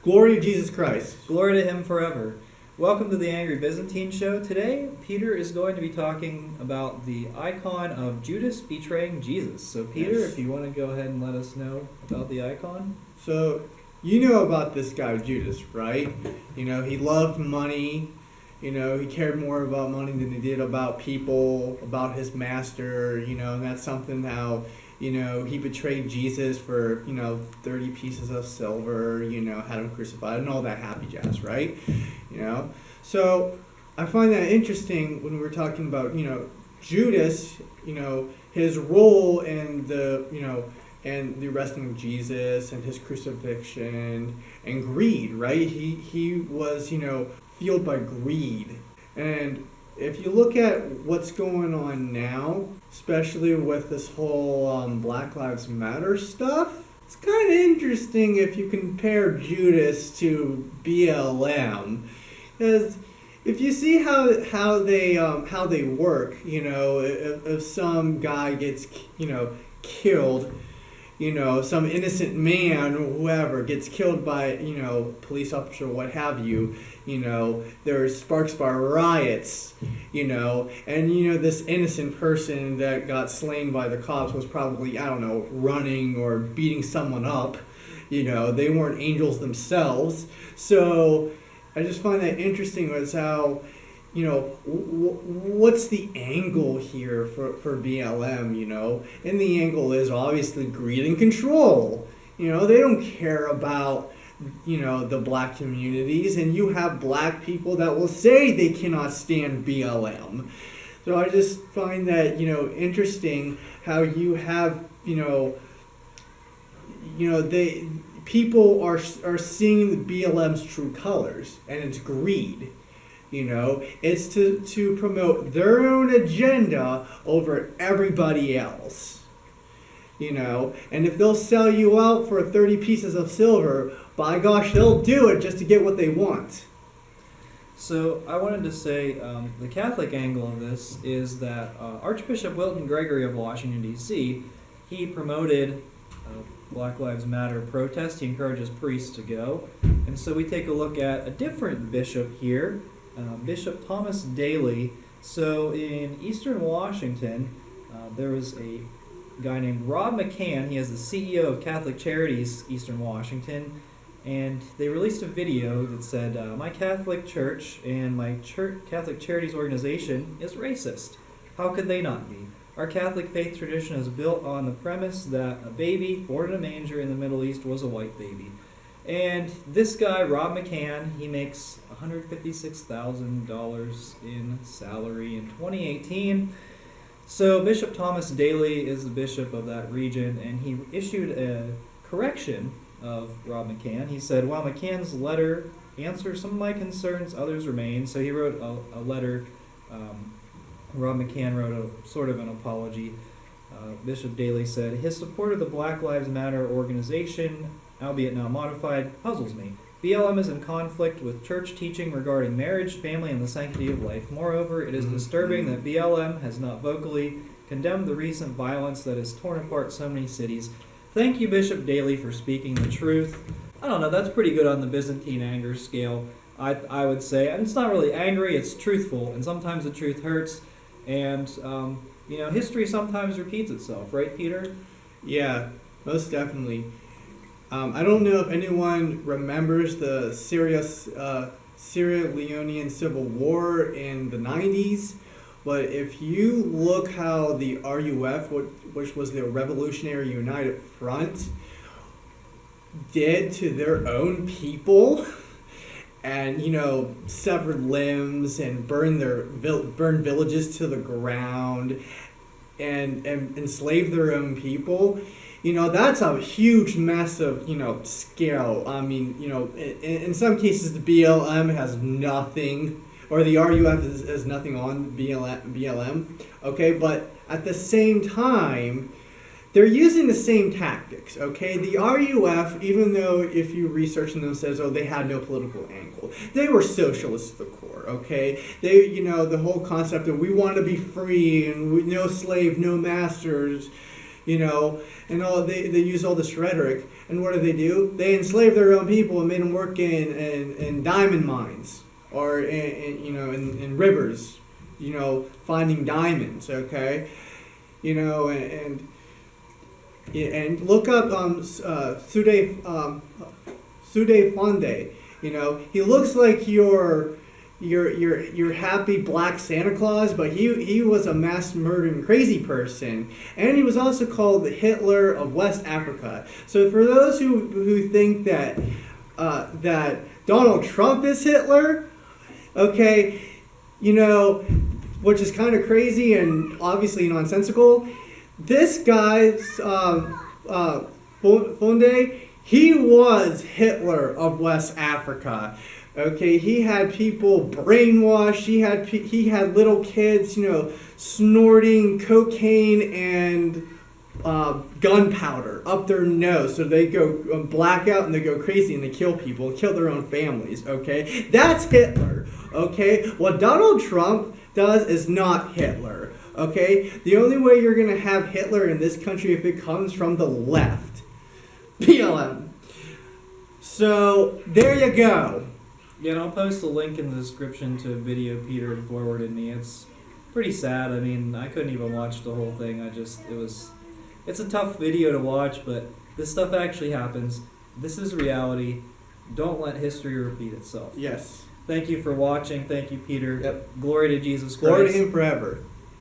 Glory to Jesus Christ. Glory to him forever. Welcome to the Angry Byzantine Show. Today, Peter is going to be talking about the icon of Judas betraying Jesus. So, Peter, Yes. if you want to go ahead and let us know about the icon. So, you know about this guy Judas, right? You know, he loved money. You know, he cared more about money than he did about people, about his master, you know, and that's something how, you know, he betrayed Jesus for, 30 pieces of silver, had him crucified and all that happy jazz, right? You know, so I find that interesting when we're talking about, Judas, his role in the, and the arresting of Jesus and his crucifixion and greed, right? He was, fueled by greed. And if you look at what's going on now, especially with this whole Black Lives Matter stuff, it's kind of interesting if you compare Judas to BLM, because if you see how they work, if some guy gets killed, some innocent man or whoever gets killed by, police officer or what have you, there's sparks by riots, and, this innocent person that got slain by the cops was probably, running or beating someone up. They weren't angels themselves. So I just find that interesting as how, what's the angle here for BLM, and the angle is obviously greed and control. They don't care about, the black communities, and you have black people that will say they cannot stand BLM. So I just find that, interesting how you have, people are seeing the BLM's true colors, and it's greed. It's to promote their own agenda over everybody else. And if they'll sell you out for 30 pieces of silver, by gosh, they'll do it just to get what they want. So I wanted to say the Catholic angle of this is that Archbishop Wilton Gregory of Washington, D.C., he promoted Black Lives Matter protest. He encourages priests to go. And so we take a look at a different bishop here, Bishop Thomas Daly. So in Eastern Washington, there was a guy named Rob McCann. He is the CEO of Catholic Charities Eastern Washington. And they released a video that said, my Catholic Church and my Catholic Charities organization is racist. How could they not be? Our Catholic faith tradition is built on the premise that a baby born in a manger in the Middle East was a white baby. And this guy, Rob McCann, he makes $156,000 in salary in 2018. So Bishop Thomas Daly is the bishop of that region, and he issued a correction of Rob McCann. He said, while McCann's letter answers some of my concerns, others remain. So he wrote a letter. Rob McCann wrote a sort of an apology. Bishop Daly said, his support of the Black Lives Matter organization, albeit now modified, puzzles me. BLM is in conflict with church teaching regarding marriage, family, and the sanctity of life. Moreover, it is disturbing that BLM has not vocally condemned the recent violence that has torn apart so many cities. Thank you, Bishop Daly, for speaking the truth. I don't know, that's pretty good on the Byzantine anger scale, I would say. And it's not really angry, it's truthful, and sometimes the truth hurts. And, history sometimes repeats itself, right, Peter? Yeah, most definitely. I don't know if anyone remembers the Sierra-Leonean Civil War in the 90s, but if you look how the RUF, which was the Revolutionary United Front, did to their own people, and severed limbs and burned villages to the ground, and enslaved their own people. That's a huge, massive, scale. I mean, in some cases the BLM has nothing, or the RUF has nothing on BLM. Okay, but at the same time, they're using the same tactics, okay? The RUF, even though if you research them, says, they had no political angle. They were socialists at the core, okay? They, the whole concept of we want to be free and no slave, no masters, and all they use all this rhetoric. And what do? They enslaved their own people and made them work in diamond mines or in rivers, finding diamonds. Okay, and look up Sude Fonde. He looks like your happy black Santa Claus, but he was a mass murdering crazy person, and he was also called the Hitler of West Africa. So for those who think that Donald Trump is Hitler, okay, which is kind of crazy and obviously nonsensical. This guy, Fonde, he was Hitler of West Africa. Okay, he had people brainwashed. He had little kids, snorting cocaine and gunpowder up their nose, so they go blackout and they go crazy and they kill people, kill their own families. Okay, that's Hitler. Okay, what Donald Trump does is not Hitler. Okay, the only way you're gonna have Hitler in this country if it comes from the left, BLM. So there you go. Yeah, and I'll post a link in the description to a video Peter had forwarded me. It's pretty sad. I mean, I couldn't even watch the whole thing. It's a tough video to watch, but this stuff actually happens. This is reality. Don't let history repeat itself. Yes. Thank you for watching. Thank you, Peter. Yep. Glory to Jesus Christ. Glory to him forever.